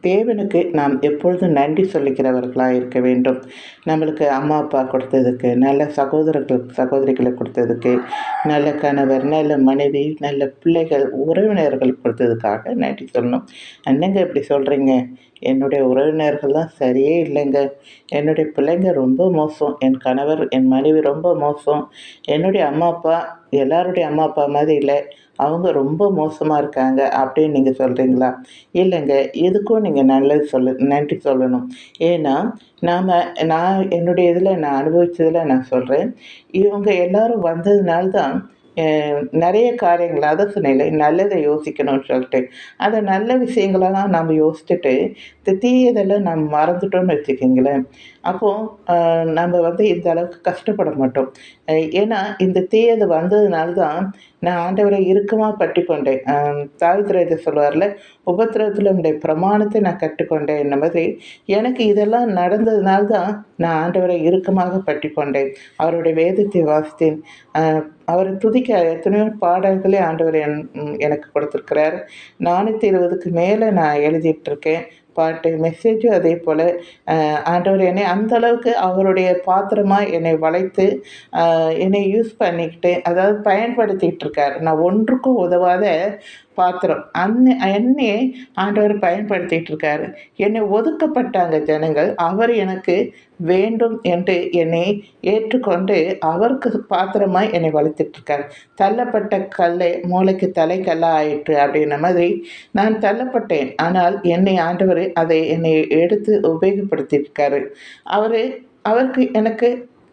தேவனுக்கு நாம் எப்பொழுதும் நன்றி சொல்லிக்கிறவர்களாக இருக்க வேண்டும். நம்மளுக்கு அம்மா, அப்பா கொடுத்ததுக்கு, நல்ல சகோதரர்கள், சகோதரிகளை கொடுத்ததுக்கு, நல்ல கணவர், நல்ல மனைவி, நல்ல பிள்ளைகள், உறவினர்கள் கொடுத்ததுக்காக நன்றி சொல்லணும். என்னங்க இப்படி சொல்கிறீங்க? என்னுடைய உறவினர்கள்லாம் சரியே இல்லைங்க. என்னுடைய பிள்ளைங்க ரொம்ப மோசம். என் கணவர், என் மனைவி ரொம்ப மோசம். என்னுடைய அம்மா, அப்பா எல்லாருடைய அம்மா, அப்பா மாதிரி இல்லை. அவங்க ரொம்ப மோசமாக இருக்காங்க அப்படின்னு நீங்கள் சொல்கிறீங்களா? இல்லைங்க. இதுக்கும் நீங்கள் நல்லது நன்றி சொல்லணும். ஏன்னா, நாம நான் என்னுடைய இதில நான் அனுபவிச்சதில நான் சொல்றேன். இவங்க எல்லாரும் வந்ததுனால தான் நெறைய காரியங்கள் அதான் சொன்னேன்ல, நல்லதை யோசிக்கணும்னு சொல்லிட்டு. அந்த நல்ல விஷயங்களெல்லாம் நம்ம யோசிச்சுட்டு, இந்த தீயதெல்லாம் நம்ம மறந்துட்டோம்னு வச்சுக்கங்களேன். அப்போ நம்ம இந்த அளவுக்கு கஷ்டப்பட மாட்டோம். ஏன்னா, இந்த தீயது வந்ததுனால தான் நான் ஆண்டவரை இறுக்கமா பற்றிக்கொண்டேன். தாவீது சொல்லுவார்ல, "உபத்திரவத்தில உம்முடைய பிரமாணத்தை நான் கற்றுக்கொண்டேன்" என்ன மாதிரி எனக்கு இதெல்லாம் நடந்ததுனால தான் நான் ஆண்டவரை இறுக்கமாக பற்றிக்கொண்டேன். அவருடைய வேதத்தை வாசித்தேன். அ அவரை துதிக்க எத்தனையோ பாடல்களே ஆண்டவர் எனக்கு கொடுத்துருக்கிறார். 420க்கு மேல நான் எழுதிட்டுருக்கேன். பாட்டு, மெசேஜும் அதேபோல. ஆண்டவர் என்னை அந்த அளவுக்கு அவருடைய பாத்திரமா என்னை வளைத்து, என்னை யூஸ் பண்ணிக்கிட்டு, அதாவது பயன்படுத்திக்கிட்டு இருக்காரு. நான் ஒன்றுக்கும் உதவாத பாத்திரம். என்னைய ஆண்டவர் பயன்படுத்திட்டு இருக்காரு. என்னை ஒதுக்கப்பட்டாங்க ஜனங்கள். அவர் எனக்கு வேண்டும் என்று என்னை ஏற்றுக்கொண்டு, அவருக்கு பாத்திரமா என்னை வளர்த்துட்டு இருக்காரு. தள்ளப்பட்ட கல்லே மூளைக்கு தலைக்கல்லா ஆயிற்று அப்படின்ன மாதிரி நான் தள்ளப்பட்டேன். ஆனால் என்னை எடுத்து உபயோகப்படுத்தியிருக்காரு. அவரு அவருக்கு எனக்கு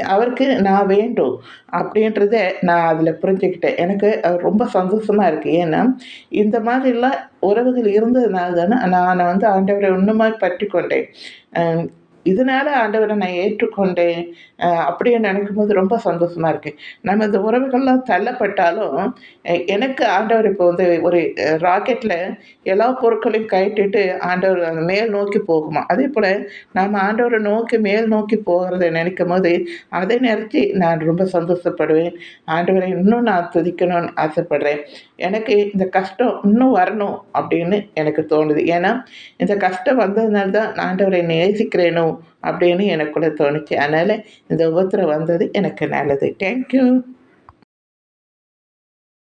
அவருக்கு நான் வேண்டும் அப்படின்றத நான் அதில் புரிஞ்சுக்கிட்டேன். எனக்கு அது ரொம்ப சந்தோஷமா இருக்கு. ஏன்னா, இந்த மாதிரிலாம் உறவுகள் இருந்ததுனால தானே நான் ஆண்டவரை இன்னுமாய் பற்றிக்கொண்டேன். அ இதனால ஆண்டவரை நான் ஏற்றுக்கொண்டேன். அப்படின்னு நினைக்கும்போது ரொம்ப சந்தோஷமா இருக்கு. நம்ம இந்த உறவுகள்லாம் தள்ளப்பட்டாலும், எனக்கு ஆண்டவர் இப்போ ஒரு ராக்கெட்ல எல்லா பொருட்களையும் கழட்டிட்டு ஆண்டவர் மேல் நோக்கி போகுமாம். அதேபோல நம்ம ஆண்டவரை நோக்கி மேல் நோக்கி போகிறத நினைக்கும்போது, அதை நினைச்சு நான் ரொம்ப சந்தோஷப்படுவேன். ஆண்டவரை இன்னும் நான் துதிக்கணும்னு ஆசைப்படுறேன். எனக்கு இந்த கஷ்டம் இன்னும் வரணும் அப்படின்னு எனக்கு தோணுது. ஏன்னா, இந்த கஷ்டம் வந்ததுனால தான் நான் ஆண்டவரை நேசிக்கிறேனோ அப்படின்னு எனக்குள்ள தோணுச்சு. அதனால இந்த உபத்திரம் வந்தது எனக்கு நல்லது. Thank you.